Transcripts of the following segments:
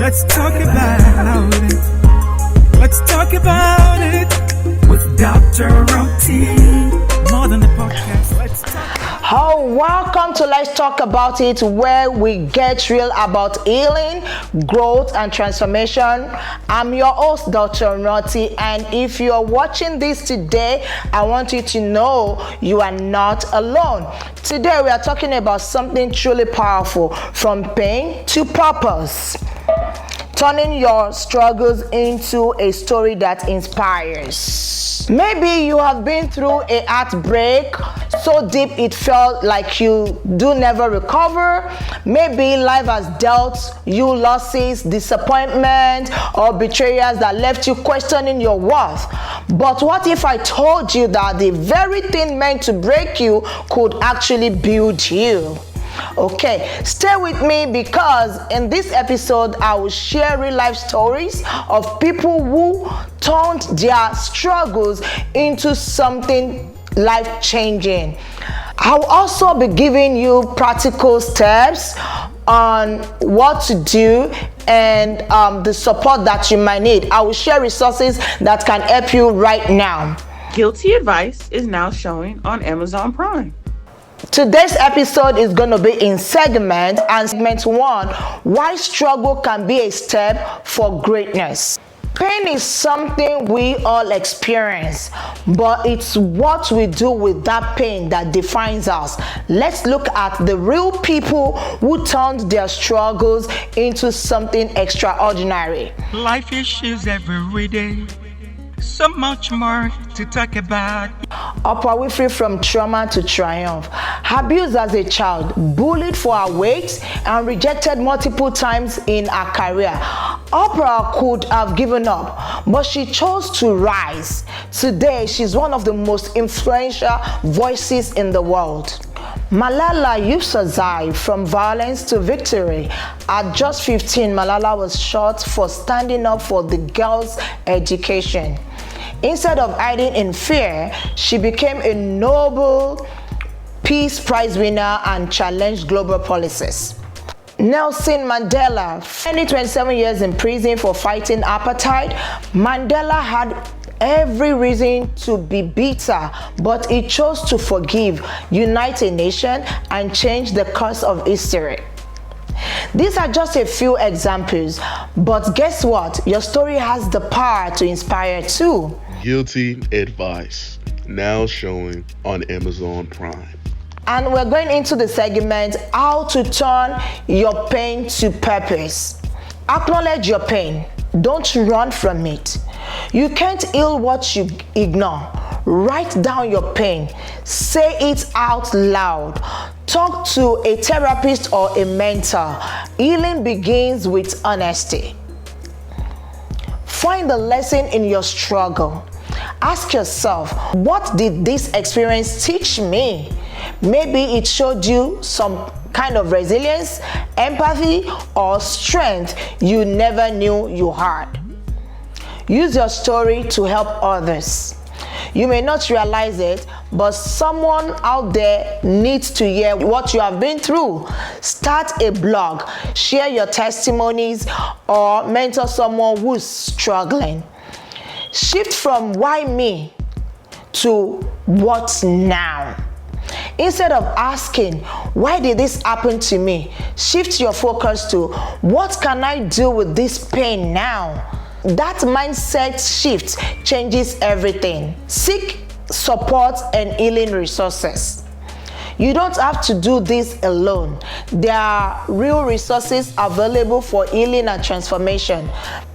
Let's talk about it. Let's talk about it with Dr. Roti. More than the podcast. Let's talk. Oh, welcome to Let's Talk About It, where we get real about healing, growth, and transformation. I'm your host, Dr. Roti, and if you're watching this today, I want you to know you are not alone. Today, we are talking about something truly powerful, from pain to purpose. Turning your struggles into a story that inspires. Maybe you have been through a heartbreak so deep it felt like you do never recover. Maybe life has dealt you losses, disappointment, or betrayals that left you questioning your worth. But what if I told you that the very thing meant to break you could actually build you? Okay, stay with me, because in this episode I will share real life stories of people who turned their struggles into something life-changing. I'll also be giving you practical steps on what to do and the support that you might need. I will share resources that can help you right now. Guilty Advice is now showing on Amazon Prime. Today's episode is going to be in segment 1, why struggle can be a step for greatness. Pain is something we all experience, but it's what we do with that pain that defines us. Let's look at the real people who turned their struggles into something extraordinary. Life issues every day. So much more to talk about. Oprah Winfrey, from trauma to triumph. Abused as a child, bullied for her weight, and rejected multiple times in her career. Oprah could have given up, but she chose to rise. Today, she's one of the most influential voices in the world. Malala Yousafzai, from violence to victory. At just 15, Malala was shot for standing up for the girls' education. Instead of hiding in fear, she became a Nobel Peace Prize winner and challenged global policies. Nelson Mandela, 27 years in prison for fighting apartheid. Mandela had every reason to be bitter, but he chose to forgive, unite a nation, and change the course of history. These are just a few examples, but guess what? Your story has the power to inspire too. Guilty Advice, now showing on Amazon Prime. And we're going into the segment, how to turn your pain to purpose. Acknowledge your pain. Don't run from it. You can't heal what you ignore. Write down your pain. Say it out loud. Talk to a therapist or a mentor. Healing begins with honesty. Find the lesson in your struggle. Ask yourself, what did this experience teach me? Maybe it showed you some kind of resilience, empathy, or strength you never knew you had. Use your story to help others. You may not realize it, but someone out there needs to hear what you have been through. Start a blog, share your testimonies, or mentor someone who's struggling. Shift from why me to what now. Instead of asking, why did this happen to me? Shift your focus to, what can I do with this pain now? That mindset shift changes everything. Seek support and healing resources. You don't have to do this alone. There are real resources available for healing and transformation.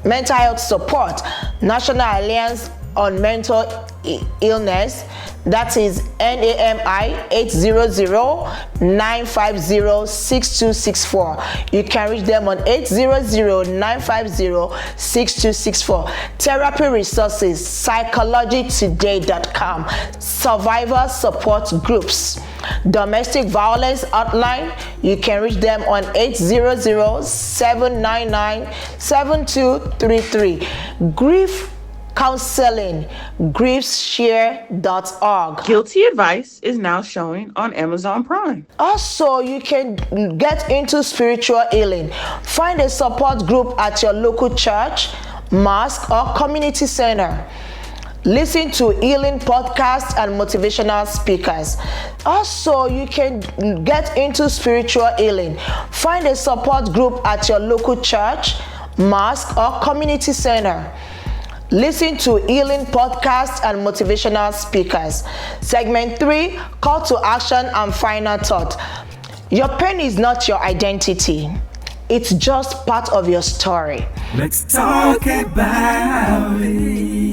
Mental health support, National Alliance on Mental Illness, that is NAMI 800-950-6264. You can reach them on 800-950-6264. Therapy resources, psychologytoday.com. Survivor support groups. Domestic violence hotline, you can reach them on 800-799-7233. Grief Counseling, griefshare.org. Guilty Advice is now showing on Amazon Prime. Also, you can get into spiritual healing. Find a support group at your local church, mosque, or community center. Listen to healing podcasts and motivational speakers. Also, you can get into spiritual healing. Find a support group at your local church, mosque, or community center. Listen to healing podcasts and motivational speakers. Segment 3, call to action and final thought. Your pain is not your identity. It's just part of your story. Let's talk about it.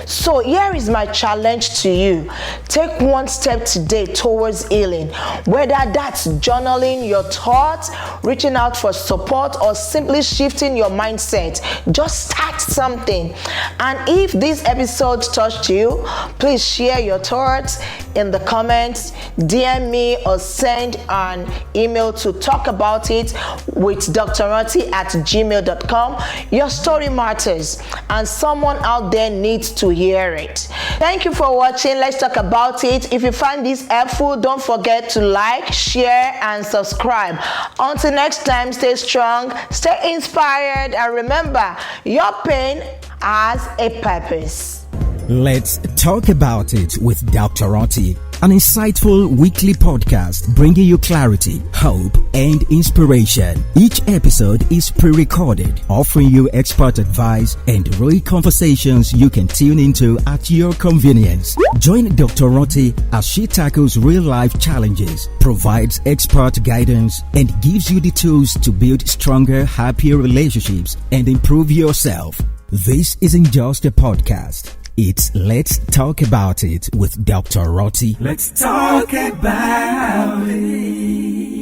So here is my challenge to you. Take one step today towards healing. Whether that's journaling your thoughts, reaching out for support, or simply shifting your mindset, just start something. And if this episode touched you, please share your thoughts in the comments, DM me, or send an email to talkaboutitwithdrronti@gmail.com. Your story matters, and someone out there needs to hear it. Thank you for watching. Let's talk about it. If you find this helpful, don't forget to like, share, and subscribe. Until next time, stay strong, stay inspired, and remember, your pain has a purpose. Let's talk about it with Dr. Ronti, an insightful weekly podcast bringing you clarity, hope, and inspiration. Each episode is pre-recorded, offering you expert advice and real conversations you can tune into at your convenience. Join Dr. Ronti as she tackles real-life challenges, provides expert guidance, and gives you the tools to build stronger, happier relationships and improve yourself. This isn't just a podcast. It's Let's Talk About It with Dr. Ronti. Let's talk about it.